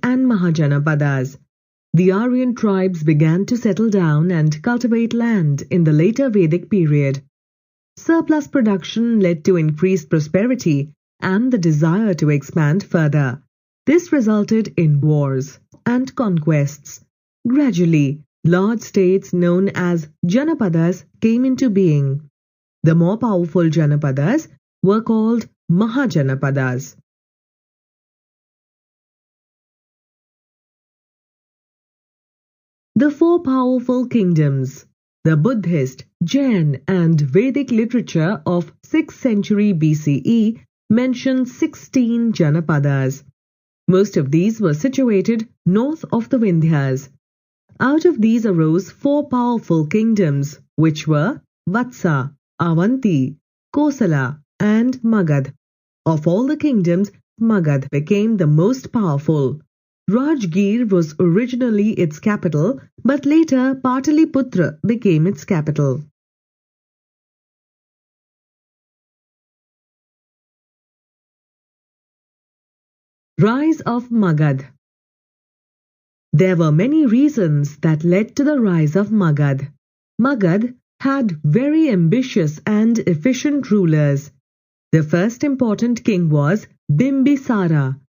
and Mahajanapadas. The Aryan tribes began to settle down and cultivate land in the later Vedic period. Surplus production led to increased prosperity and the desire to expand further. This resulted in wars and conquests. Gradually, large states known as Janapadas came into being. The more powerful Janapadas were called Mahajanapadas. The four powerful kingdoms. The Buddhist, Jain and Vedic literature of 6th century BCE mentions 16 Janapadas. Most of these were situated north of the Vindhyas. Out of these arose four powerful kingdoms, which were Vatsa, Avanti, Kosala and Magad. Of all the kingdoms, Magad became the most powerful. Rajgir was originally its capital, but later Pataliputra became its capital. Rise of Magad. There were many reasons that led to the rise of Magad. Magad had very ambitious and efficient rulers. The first important king was Bimbisara.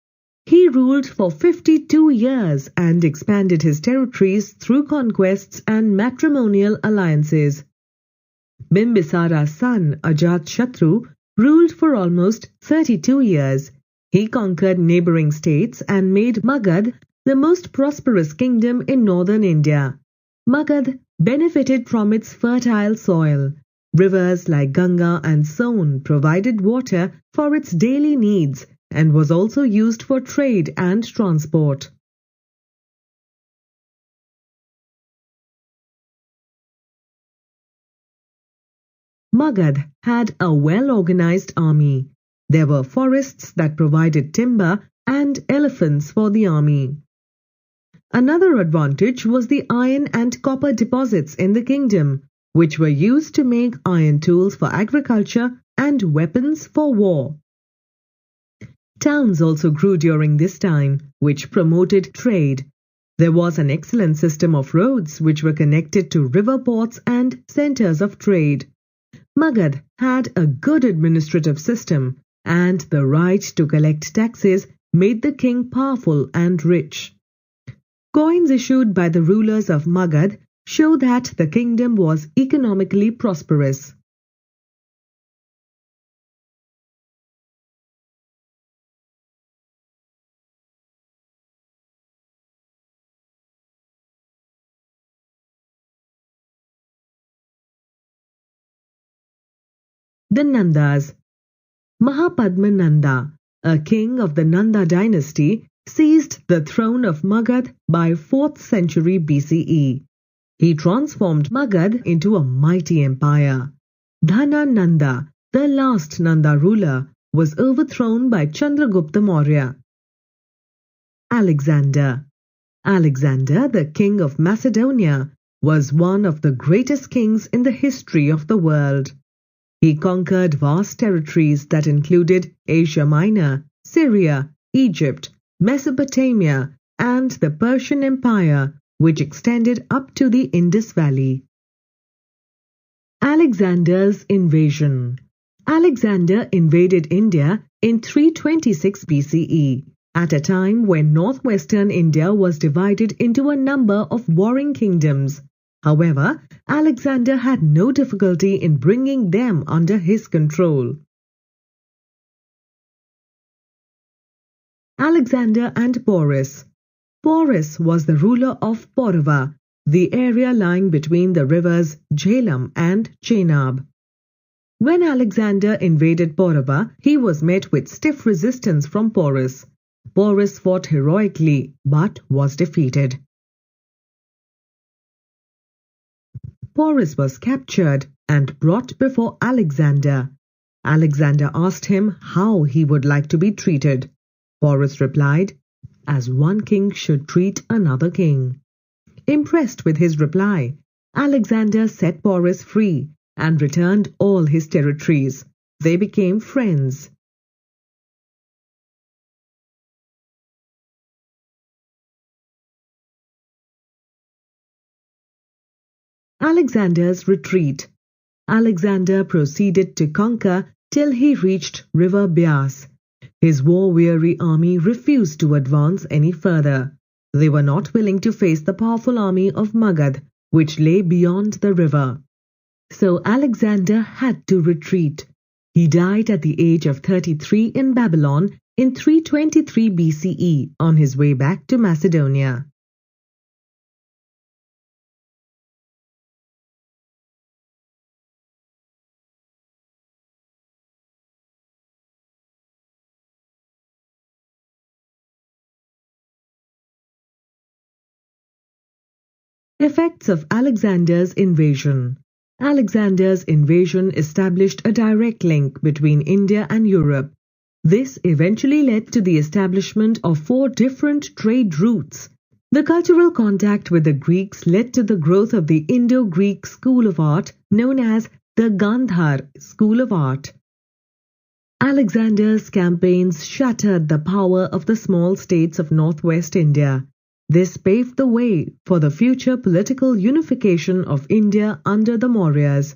He ruled for 52 years and expanded his territories through conquests and matrimonial alliances. Bimbisara's son Ajatashatru ruled for almost 32 years. He conquered neighboring states and made Magad the most prosperous kingdom in northern India. Magad benefited from its fertile soil. Rivers like Ganga and Son provided water for its daily needs and was also used for trade and transport. Magad had a well-organized army. There were forests that provided timber and elephants for the army. Another advantage was the iron and copper deposits in the kingdom, which were used to make iron tools for agriculture and weapons for war. Towns also grew during this time, which promoted trade. There was an excellent system of roads which were connected to river ports and centers of trade. Magad had a good administrative system, and the right to collect taxes made the king powerful and rich. Coins issued by the rulers of Magad show that the kingdom was economically prosperous. The Nandas. Mahapadmananda, a king of the Nanda dynasty, seized the throne of Magad by 4th century BCE. He transformed Magad into a mighty empire. Dhanananda, the last Nanda ruler, was overthrown by Chandragupta Maurya. Alexander. Alexander, the king of Macedonia, was one of the greatest kings in the history of the world. He conquered vast territories that included Asia Minor, Syria, Egypt, Mesopotamia, and the Persian Empire, which extended up to the Indus Valley. Alexander's invasion. Alexander invaded India in 326 BCE, at a time when northwestern India was divided into a number of warring kingdoms. However, Alexander had no difficulty in bringing them under his control. Alexander and Porus. Porus was the ruler of Paurava, the area lying between the rivers Jhelum and Chenab. When Alexander invaded Paurava, he was met with stiff resistance from Porus. Porus fought heroically but was defeated. Porus was captured and brought before Alexander. Alexander asked him how he would like to be treated. Porus replied, as one king should treat another king. Impressed with his reply, Alexander set Porus free and returned all his territories. They became friends. Alexander's retreat. Alexander proceeded to conquer till he reached River Beas. His war-weary army refused to advance any further. They were not willing to face the powerful army of Magad, which lay beyond the river. So Alexander had to retreat. He died at the age of 33 in Babylon in 323 BCE on his way back to Macedonia. Effects of Alexander's invasion. Alexander's invasion established a direct link between India and Europe. This eventually led to the establishment of 4 different trade routes. The cultural contact with the Greeks led to the growth of the Indo-Greek school of art known as the Gandhar school of art. Alexander's campaigns shattered the power of the small states of northwest India. This paved the way for the future political unification of India under the Mauryas.